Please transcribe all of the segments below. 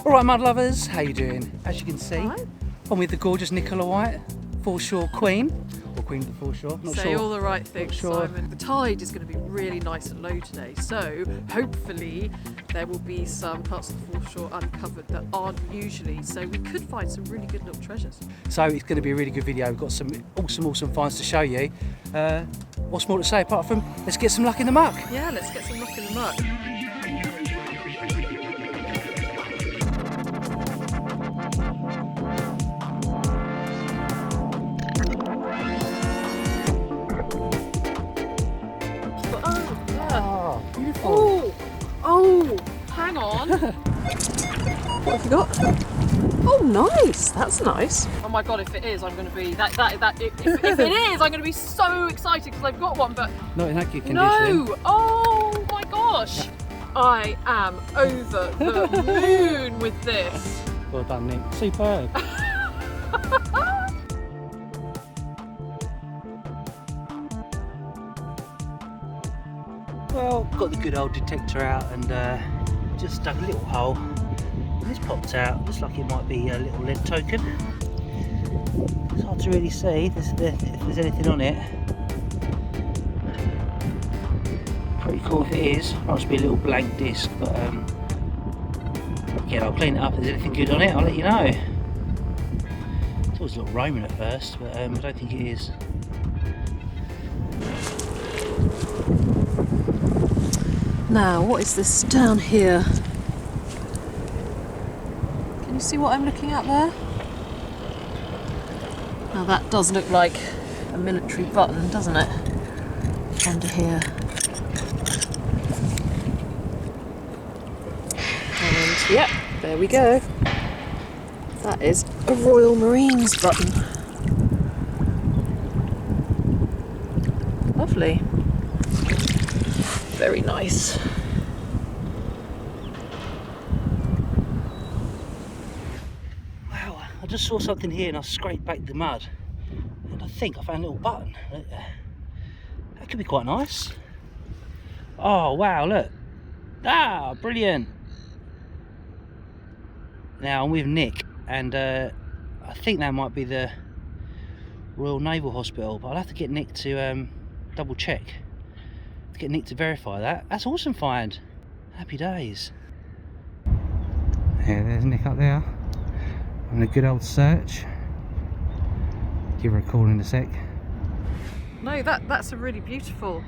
Alright mud lovers, how you doing? As you can see, Hi. I'm with the gorgeous Nicola White, foreshore queen, or queen of the foreshore, not Say sure. all the right things, sure. Simon. The tide is going to be really nice and low today, so hopefully there will be some parts of the foreshore uncovered that aren't usually, so we could find some really good little treasures. So it's going to be a really good video. We've got some awesome finds to show you. What's more to say apart from let's get some luck in the muck? Yeah, let's get some luck in the muck. Oh, hang on. What have you got? Oh, nice. That's nice. Oh my god, if it is, I'm going to be if it is, I'm going to be so excited because I've got one, but not in that good condition. No. Oh my gosh. I am over the moon with this. Well done, Nick. Superb. Well, got the good old detector out and just dug a little hole. And this popped out. Looks like it might be a little lead token. It's hard to really see if there's anything on it. Pretty cool if it is. Might just be a little blank disc, but yeah, I'll clean it up. If there's anything good on it, I'll let you know. It's always a little Roman at first, but I don't think it is. Now, what is this down here? Can you see what I'm looking at there? Now that does look like a military button, doesn't it? Under here. And yep, there we go. That is a Royal Marines button. Lovely. Very nice. Wow, I just saw something here and I scraped back the mud and I think I found a little button. That could be quite nice. Oh wow, look. Ah, brilliant. Now I'm with Nick and I think that might be the Royal Naval Hospital, but I'll have to get Nick to double check. Get Nick to verify that. That's awesome find. Happy days. Yeah, there's Nick up there on a good old search. Give her a call in a sec. No, that's a really beautiful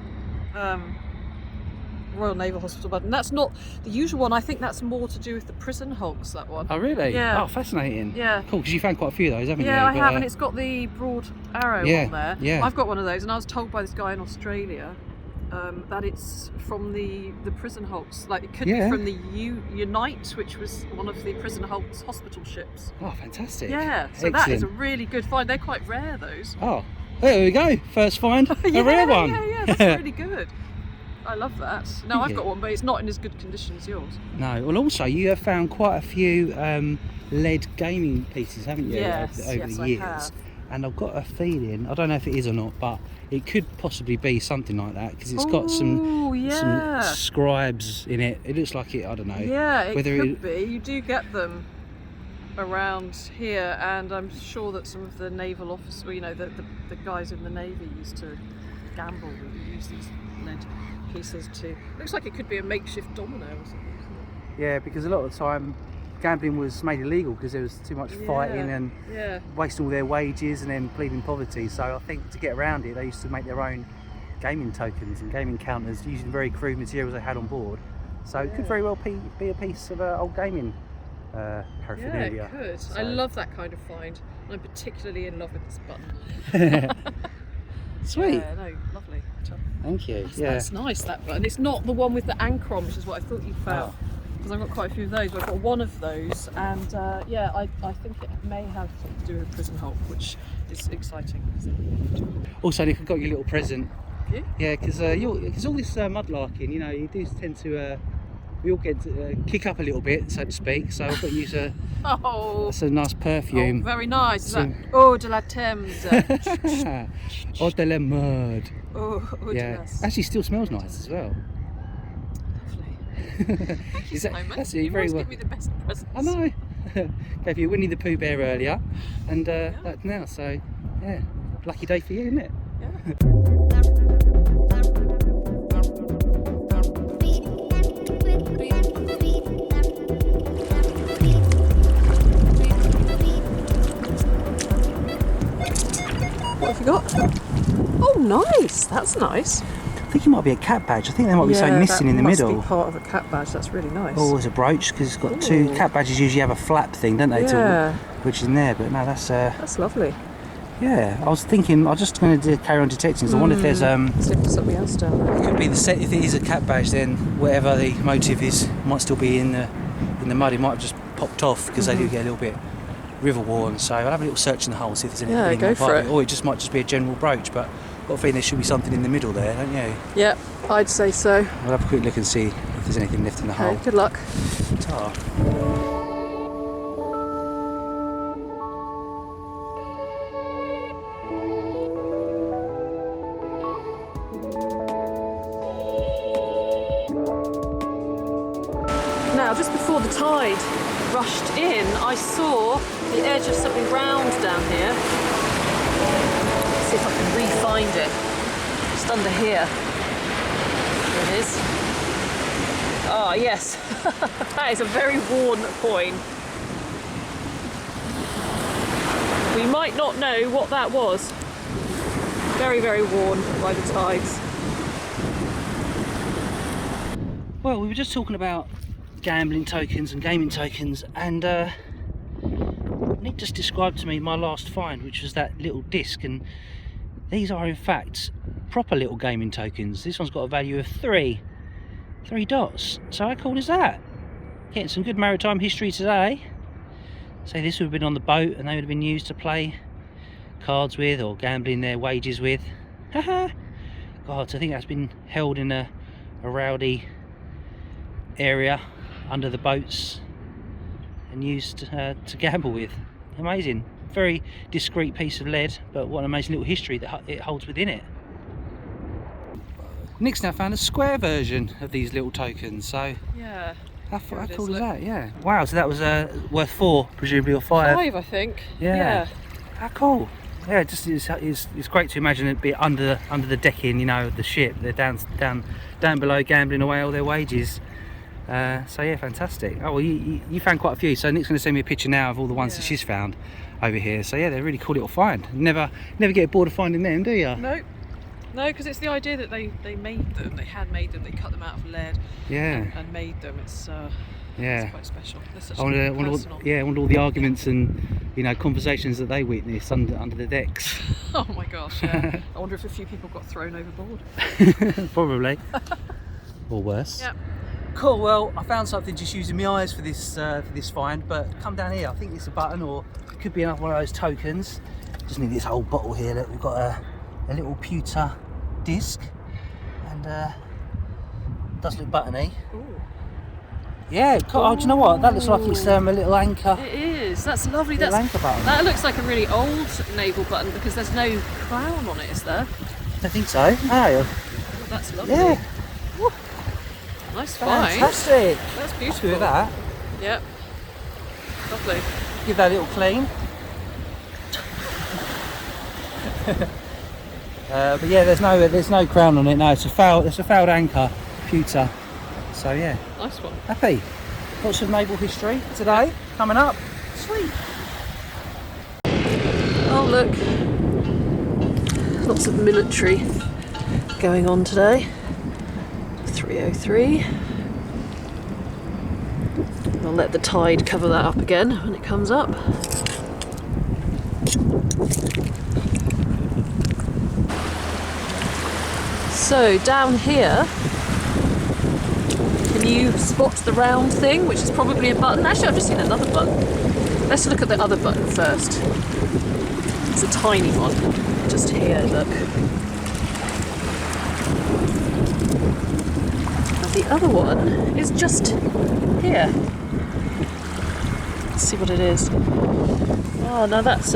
Royal Naval Hospital button. That's not the usual one. I think that's more to do with the prison hulks, that one. Oh really? Yeah. Oh, fascinating. Yeah. Cool, because you found quite a few of those, haven't you? Yeah, I have, and it's got the broad arrow on there. Yeah. I've got one of those, and I was told by this guy in Australia that it's from the prison hulks. Like, it could be from the Unite, which was one of the prison hulks hospital ships. Oh, fantastic. Yeah, so excellent. That is a really good find. They're quite rare, those. Oh, there we go. First find, a rare one. Yeah, that's really good. I love that. No, I've got one, but it's not in as good condition as yours. No, well also you have found quite a few lead gaming pieces, haven't you, over the years? I have. And I've got a feeling, I don't know if it is or not, but it could possibly be something like that because it's got some scribes in it. It looks like it, I don't know. Yeah, it could be. You do get them around here, and I'm sure that some of the naval officers, you know, the guys in the Navy used to gamble and use these lead pieces to. Looks like it could be a makeshift domino or something. Yeah, because a lot of the time gambling was made illegal because there was too much fighting and wasting all their wages and then pleading poverty. So I think to get around it, they used to make their own gaming tokens and gaming counters using very crude materials they had on board. So it could very well be a piece of old gaming paraphernalia. Yeah, it could. So. I love that kind of find. I'm particularly in love with this button. Sweet. Yeah, no, lovely. Thank you. That's nice, that button. It's not the one with the anchor on, which is what I thought you found. Because I've got quite a few of those. I've got one of those, and I think it may have something to do with Prison Hulk, which is exciting. Also, Nick, I've got your little present. You? Yeah, because all this mudlarking, you know, you do tend to we all get to kick up a little bit, so to speak. So I've got to use some nice perfume. Oh, very nice. Is that Eau de la Thames? Eau de la mud. Oh, yeah. Actually, still smells nice as well. Lovely. Thank you, Simon. That's it, You very always well. give me the best presents. I know. Gave you Winnie the Pooh bear earlier, and that now. So yeah, lucky day for you, isn't it? Yeah. What have you got? Oh, nice. That's nice. I think it might be a cat badge. I think there might be something missing in the middle. That must be part of a cat badge. That's really nice. Oh, there's a brooch because it's got two. Cat badges usually have a flap thing, don't they? Yeah. Which is in there, but no, that's lovely. Yeah, I was thinking. I was just going to carry on detecting. So I wonder if there's something else down there. It could be the set. If it is a cat badge, then whatever the motive is might still be in the mud. It might have just popped off because they do get a little bit river worn. So I'll have a little search in the hole, see if there's anything. Yeah, go for it. Or it just might just be a general brooch, but I've got a feeling there should be something in the middle there, don't you? Yeah, I'd say so. We'll have a quick look and see if there's anything left in the hole. Good luck. Ta. Now, just before the tide rushed in, I saw the edge of something round down here. Let's see if I can re-find it. Just under here. There it is. Ah, yes. That is a very worn coin. We might not know what that was. Very, very worn by the tides. Well, we were just talking about gambling tokens and gaming tokens, and Nick just described to me my last find, which was that little disc, and these are in fact proper little gaming tokens. This one's got a value of three dots. So how cool is that? Getting some good maritime history today. So this would have been on the boat and they would have been used to play cards with or gambling their wages with. Haha. God, so I think that's been held in a rowdy area under the boats and used to gamble with. Amazing. Very discreet piece of lead, but what an amazing little history that it holds within it. Nick's now found a square version of these little tokens, so yeah, how cool is that? Yeah. Wow, so that was worth 4 presumably, or 5. 5, I think. Yeah. How cool. Yeah, it just it's great to imagine it be under the decking, you know, of the ship. They're down below gambling away all their wages. So yeah, fantastic. Oh well, you found quite a few, so Nick's going to send me a picture now of all the ones that she's found over here. So yeah, they're a really cool little find. Never get bored of finding them, do you? No, because it's the idea that they made them, they had made them, they cut them out of lead, and made them. It's quite special. I wonder all the arguments and, you know, conversations that they witnessed under the decks. Oh my gosh, yeah. I wonder if a few people got thrown overboard. Probably. Or worse. Yep. Cool, well, I found something just using my eyes for this find, but come down here, I think it's a button, or it could be another one of those tokens. Just need this old bottle here. Look, we've got a little pewter disc, and it does look buttony. Ooh. Yeah, cool. Oh, do you know what? That looks like it's a little anchor. It is, that's lovely. Little anchor button. That looks like a really old naval button because there's no crown on it, is there? I think so. Oh, that's lovely. Yeah. Woo. Nice find. Fantastic. That's beautiful. Happy with that. Yep. Lovely. Give that a little clean. But yeah, there's no crown on it. No, it's a fouled anchor, pewter. So yeah. Nice one. Happy. Lots of naval history today coming up. Sweet. Oh look. Lots of military going on today. 303. I'll let the tide cover that up again when it comes up. So down here, can you spot the round thing, which is probably a button? Actually, I've just seen another button. Let's look at the other button first. It's a tiny one, just here, look. And the other one is just here. Let's see what it is. Oh, now that's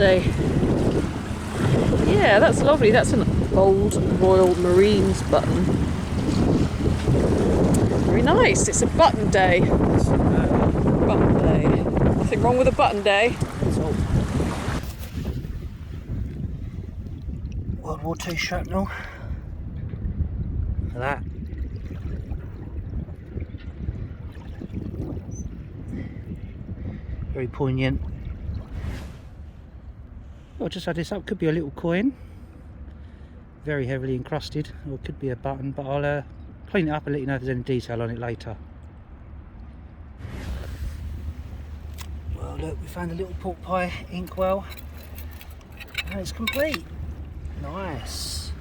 yeah, that's lovely. That's an old Royal Marines button. Very Very nice. It's a button day. Button day. Nothing wrong with a button day. World War II shrapnel. Look at that. Very poignant. I'll just add this up. Could be a little coin. Very heavily encrusted, or it could be a button, but I'll clean it up and let you know if there's any detail on it later. Well, look, we found a little pork pie inkwell, and it's complete. Nice,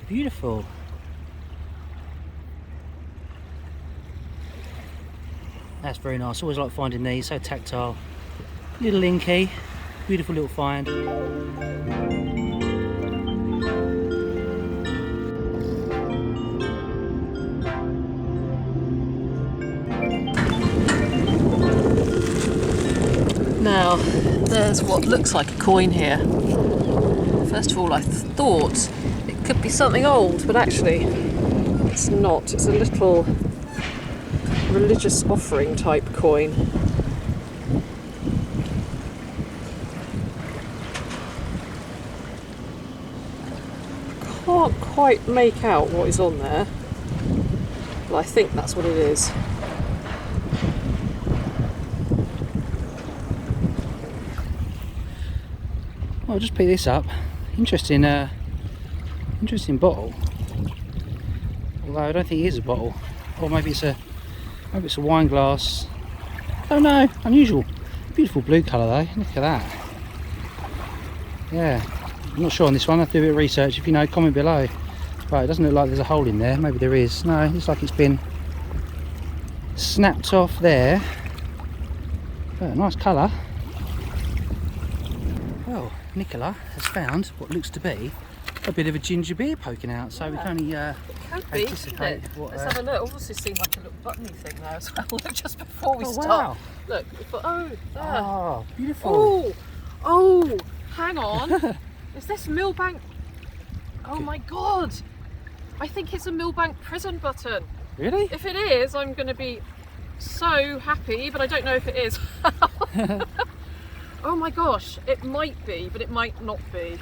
beautiful. That's very nice. Always like finding these, so tactile. Little inky, beautiful little find. Now, there's what looks like a coin here. First of all, I thought it could be something old, but actually it's not. It's a little religious offering type coin. Can't quite make out what is on there, but I think that's what it is. I'll just pick this up. Interesting, interesting bottle. Although I don't think it is a bottle, or maybe it's a wine glass. Oh no, unusual. Beautiful blue colour though. Look at that. Yeah, I'm not sure on this one. I have to do a bit of research. If you know, comment below. Right, it doesn't look like there's a hole in there. Maybe there is. No, it looks like it's been snapped off there. Oh, nice colour. Well, Nicola has found what looks to be a bit of a ginger beer poking out, so we can only anticipate what. Let's have a look. Also seemed like a little buttony thing there as well. Look, just before we start. Wow. Look, we've got, oh, there. Oh, beautiful. Oh, hang on. Is this Millbank? Oh my God. I think it's a Millbank prison button. Really? If it is, I'm going to be so happy, but I don't know if it is. Oh my gosh, it might be, but it might not be.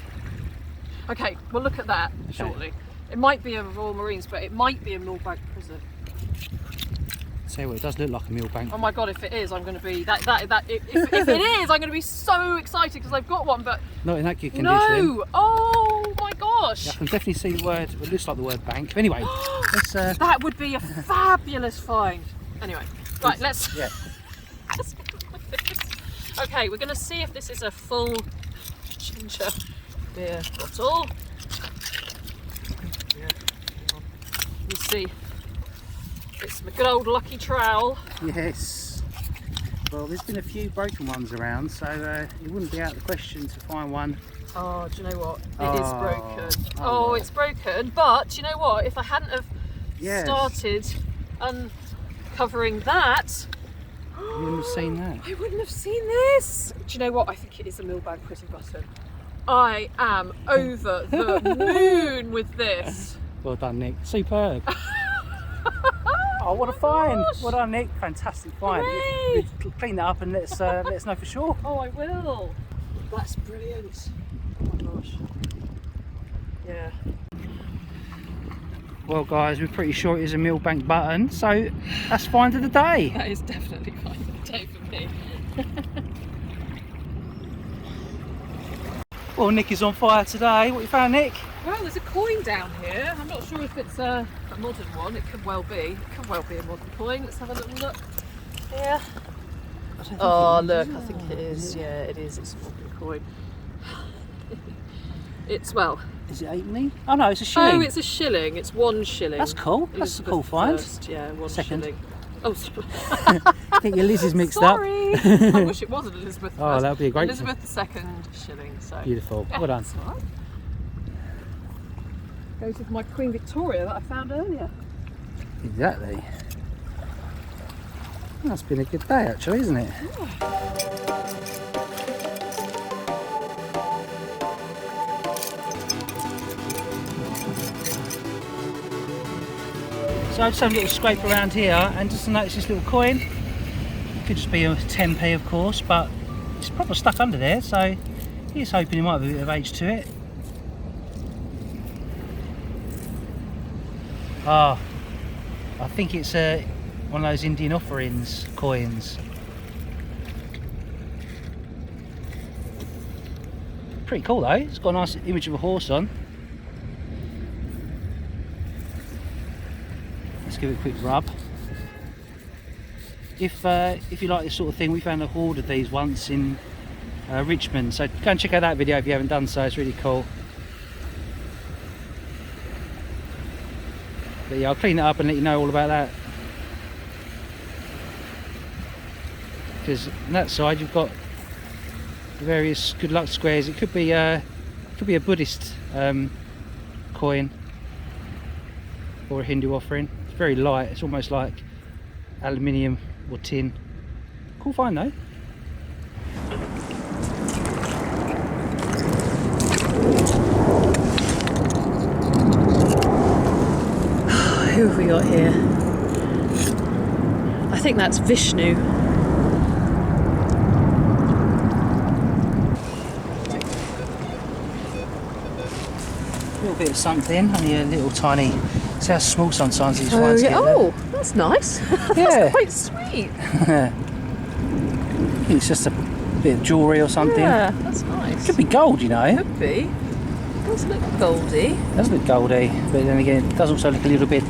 Okay, we'll look at that shortly. It might be a Royal Marines, but it might be a Millbank prison. Say what, it does look like a Millbank. Oh my God, if it is, I'm going to be if it is, I'm going to be so excited because I've got one, but not in that good condition. No! Oh my gosh! Yeah, I can definitely see the word. It looks like the word bank. But anyway, let's. That would be a fabulous find. Anyway, right, let's. Yeah. Let's go with this. Okay, we're going to see if this is a full ginger beer bottle. Yeah. We'll see. It's my good old lucky trowel. Yes. Well, there's been a few broken ones around, so it wouldn't be out of the question to find one. Oh, do you know what? It is broken. Oh, it's broken. But do you know what? If I hadn't have started uncovering that, you wouldn't have seen that. I wouldn't have seen this. Do you know what? I think it is a Millbank prison button. I am over the moon with this. Well done, Nick. Superb. Oh, what a find! Well done, Nick. Fantastic find. Clean that up and let us know for sure. Oh, I will. That's brilliant. Oh my gosh. Yeah. Well, guys, we're pretty sure it is a Millbank button, so that's find of the day. That is definitely find of the day for me. Well, Nick is on fire today. What you found, Nick? Well, there's a coin down here. I'm not sure if it's a modern one. It could well be. It could well be a modern coin. Let's have a little look. Yeah. Oh, look, I think it is. Yeah, it is. It's a modern coin. It's, well... Is it 8p? Oh no, it's a shilling. Oh, it's a shilling. It's 1 shilling. That's cool. That's a cool find. Yeah, 1 Second. shilling. Oh, sorry. I think your Liz is mixed up. Sorry. I wish it wasn't Elizabeth I. Oh, that would be a great Elizabeth II shilling. So. Beautiful. Yeah, well done. that's all right. Goes with my Queen Victoria that I found earlier. Exactly. That's been a good day actually, isn't it? Yeah. So I just had a little scrape around here and just noticed this little coin. Could just be a 10p of course, but it's proper stuck under there, so he's hoping it might have a bit of age to it. Ah, I think it's one of those Indian offerings coins. Pretty cool though, it's got a nice image of a horse on. Let's give it a quick rub. If you like this sort of thing, we found a hoard of these once in Richmond, so go and check out that video if you haven't done so, it's really cool. But yeah, I'll clean it up and let you know all about that. Because on that side you've got the various good luck squares. It could be a Buddhist coin or a Hindu offering. It's very light, it's almost like aluminium or tin. Cool find though. Who have we got here? I think that's VISHNU. A little bit of something, only a little tiny. See how small sometimes these ones get. Oh, that's nice. Yeah. That's quite sweet. I think it's just a bit of jewellery or something. Yeah, that's nice. Could be gold, you know. Could be. Does look goldy. It does look goldy, but then again it does also look a little bit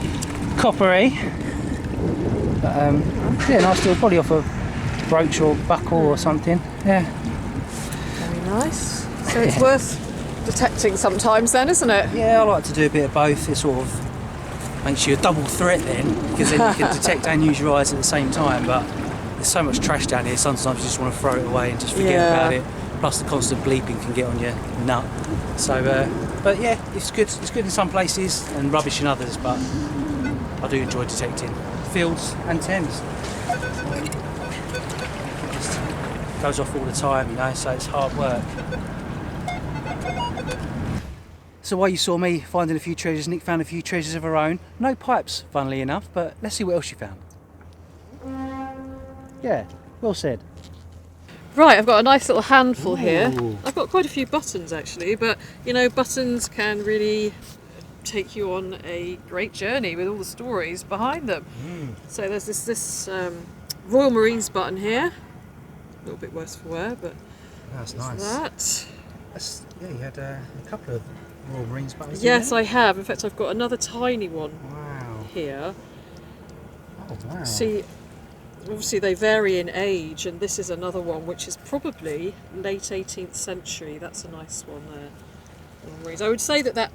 coppery. But yeah, nice little, probably off a brooch or buckle or something. Yeah. Very nice. So it's worth detecting sometimes then, isn't it? Yeah, I like to do a bit of both. It sort of makes you a double threat then, because then you can detect and use your eyes at the same time. But there's so much trash down here, sometimes you just want to throw it away and just forget about it. Plus the constant bleeping can get on your nut. So, but yeah, it's good. It's good in some places and rubbish in others. But I do enjoy detecting fields and Thames. It goes off all the time, you know. So it's hard work. So while you saw me finding a few treasures, Nick found a few treasures of her own. No pipes, funnily enough. But let's see what else you found. Yeah, well said. Right, I've got a nice little handful here. Ooh. I've got quite a few buttons actually, but you know, buttons can really take you on a great journey with all the stories behind them. So there's this Royal Marines button here. A little bit worse for wear, but that's nice. Yeah, you had a couple of Royal Marines buttons. Yes, I have. In fact, I've got another tiny one here. Oh wow. See, obviously they vary in age, and this is another one which is probably late 18th century. That's a nice one there. I would say that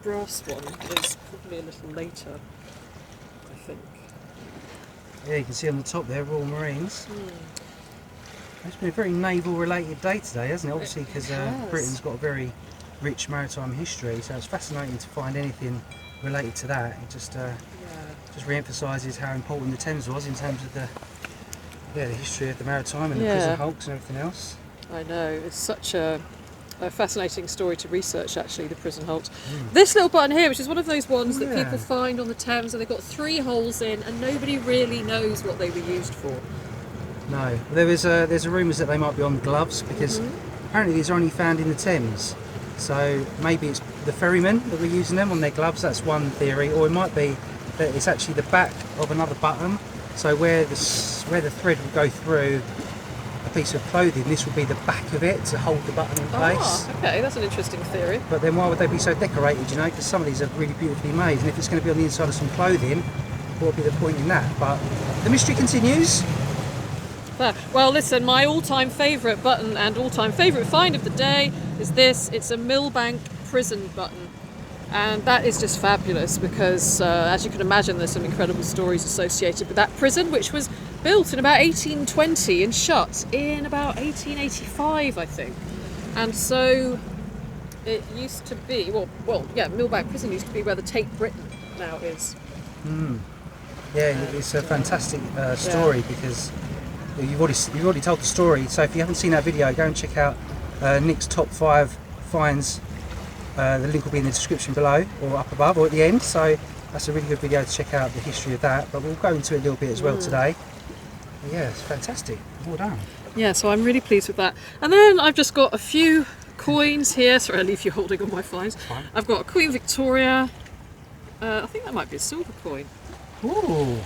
brass one is probably a little later, I think. Yeah, you can see on the top there, Royal Marines. It's been a very naval related day today, hasn't it? Obviously because Britain's got a very rich maritime history, so it's fascinating to find anything related to that. It just re-emphasises how important the Thames was in terms of the history of the maritime and the prison hulks and everything else. I know, it's such a fascinating story to research actually, the prison hulks. This little button here, which is one of those ones that people find on the Thames, and they've got 3 holes in and nobody really knows what they were used for. No, there's a rumours that they might be on gloves, because apparently these are only found in the Thames. So maybe it's the ferrymen that were using them on their gloves, that's one theory, or it might be that it's actually the back of another button, so where the thread will go through a piece of clothing, this will be the back of it to hold the button in place. Ah, okay, that's an interesting theory. But then why would they be so decorated, you know, because some of these are really beautifully made, and if it's going to be on the inside of some clothing, what would be the point in that? But the mystery continues. Well listen, my all-time favourite button and all-time favourite find of the day is this. It's a Millbank prison button, and that is just fabulous because as you can imagine, there's some incredible stories associated with that prison, which was built in about 1820 and shut in about 1885, I think. And so it used to be, Millbank prison used to be where the Tate Britain now is. Yeah, it's a fantastic story because you've already told the story. So if you haven't seen that video, go and check out Nick's top 5 finds. The link will be in the description below, or up above, or at the end. So that's a really good video to check out the history of that, but we'll go into it a little bit as well today. But yeah, it's fantastic. Well done. Yeah, so I'm really pleased with that. And then I've just got a few coins here. Sorry, I leave you holding all my finds. Fine. I've got a Queen Victoria. I think that might be a silver coin. Ooh.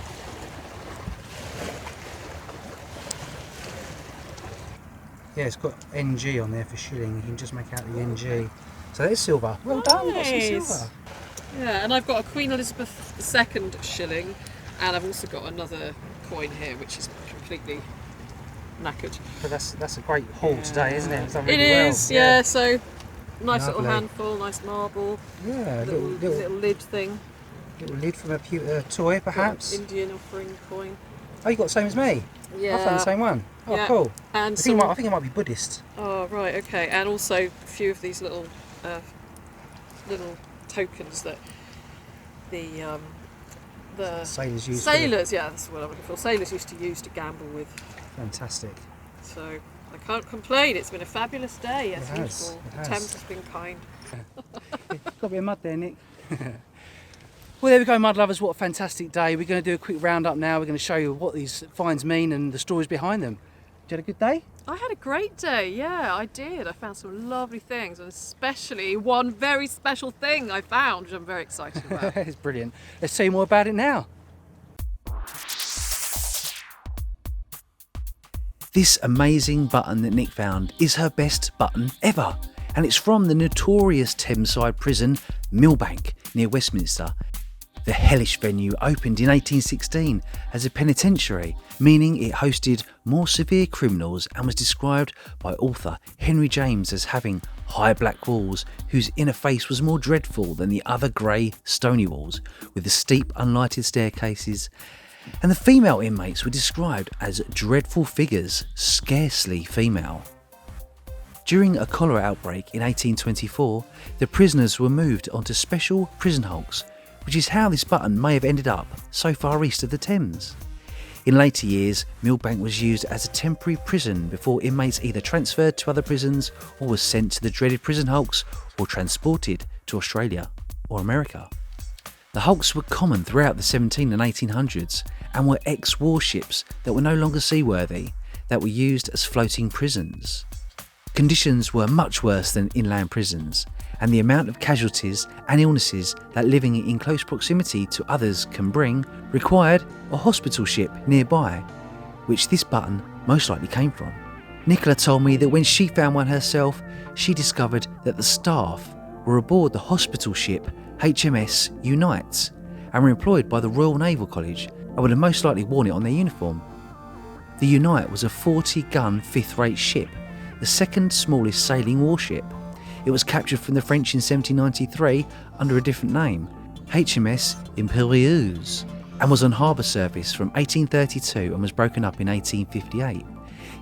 Yeah, it's got NG on there for shilling. You can just make out the NG. So that is silver. Well done, you got some silver. Yeah, and I've got a Queen Elizabeth II shilling, and I've also got another coin here, which is completely knackered. But that's a great haul today, isn't it? It's done really It well. is, yeah. So nice Lovely. little handful, nice marble. Yeah, little lid thing. little lid from a toy, perhaps. Indian offering coin. Oh, you got the same as me. Yeah. I found the same one. Oh, Yeah. cool. And I think it might be Buddhist. Oh right, okay. And also a few of these little tokens that the Sailors use. sailors, yeah, that's what I'm looking for. Sailors used to use to gamble with. Fantastic. So I can't complain. It's been a fabulous day as It has, usual. it The has. Thames has been kind. Got a bit of mud there, Nick. Well, there we go, mud lovers. What a fantastic day. We're going to do a quick roundup now. We're going to show you what these finds mean and the stories behind them. Did you have a good day? I had a great day, yeah, I did. I found some lovely things, and especially one very special thing I found, which I'm very excited about. It's brilliant. Let's tell you more about it now. This amazing button that Nick found is her best button ever, and it's from the notorious Thameside prison, Millbank, near Westminster. The hellish venue opened in 1816 as a penitentiary, meaning it hosted more severe criminals, and was described by author Henry James as having high black walls whose inner face was more dreadful than the other grey stony walls, with the steep unlighted staircases. And the female inmates were described as dreadful figures, scarcely female. During a cholera outbreak in 1824, the prisoners were moved onto special prison hulks, which is how this button may have ended up so far east of the Thames. In later years, Millbank was used as a temporary prison before inmates either transferred to other prisons or were sent to the dreaded prison hulks or transported to Australia or America. The hulks were common throughout the 17 and 1800s and were ex-warships that were no longer seaworthy, that were used as floating prisons. Conditions were much worse than inland prisons, and the amount of casualties and illnesses that living in close proximity to others can bring required a hospital ship nearby, which this button most likely came from. Nicola told me that when she found one herself, she discovered that the staff were aboard the hospital ship HMS Unite and were employed by the Royal Naval College and would have most likely worn it on their uniform. The Unite was a 40-gun fifth-rate ship, the second smallest sailing warship. It was captured from the French in 1793 under a different name, HMS Imperieuse, and was on harbour service from 1832 and was broken up in 1858.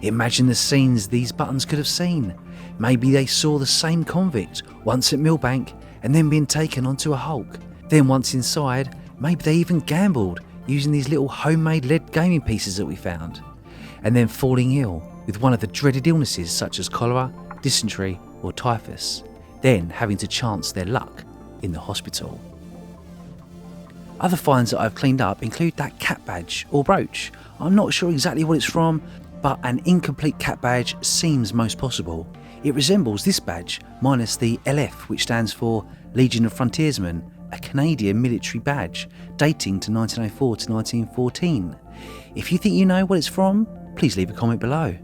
Imagine the scenes these buttons could have seen. Maybe they saw the same convict once at Millbank and then being taken onto a hulk. Then once inside, maybe they even gambled using these little homemade lead gaming pieces that we found. And then falling ill with one of the dreaded illnesses such as cholera, dysentery or typhus, then having to chance their luck in the hospital. Other finds that I've cleaned up include that cat badge or brooch. I'm not sure exactly what it's from, but an incomplete cat badge seems most possible. It resembles this badge minus the LF, which stands for Legion of Frontiersmen, a Canadian military badge dating to 1904 to 1914. If you think you know what it's from, please leave a comment below.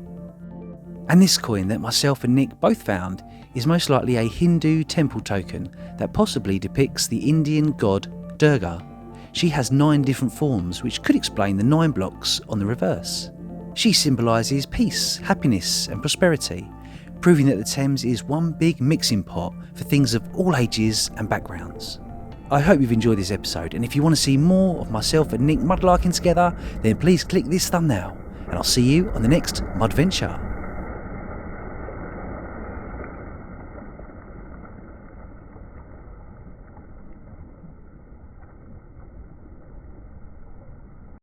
And this coin that myself and Nick both found is most likely a Hindu temple token that possibly depicts the Indian god Durga. She has 9 different forms, which could explain the 9 blocks on the reverse. She symbolises peace, happiness and prosperity, proving that the Thames is one big mixing pot for things of all ages and backgrounds. I hope you've enjoyed this episode, and if you want to see more of myself and Nick mudlarking together, then please click this thumbnail, and I'll see you on the next Mudventure.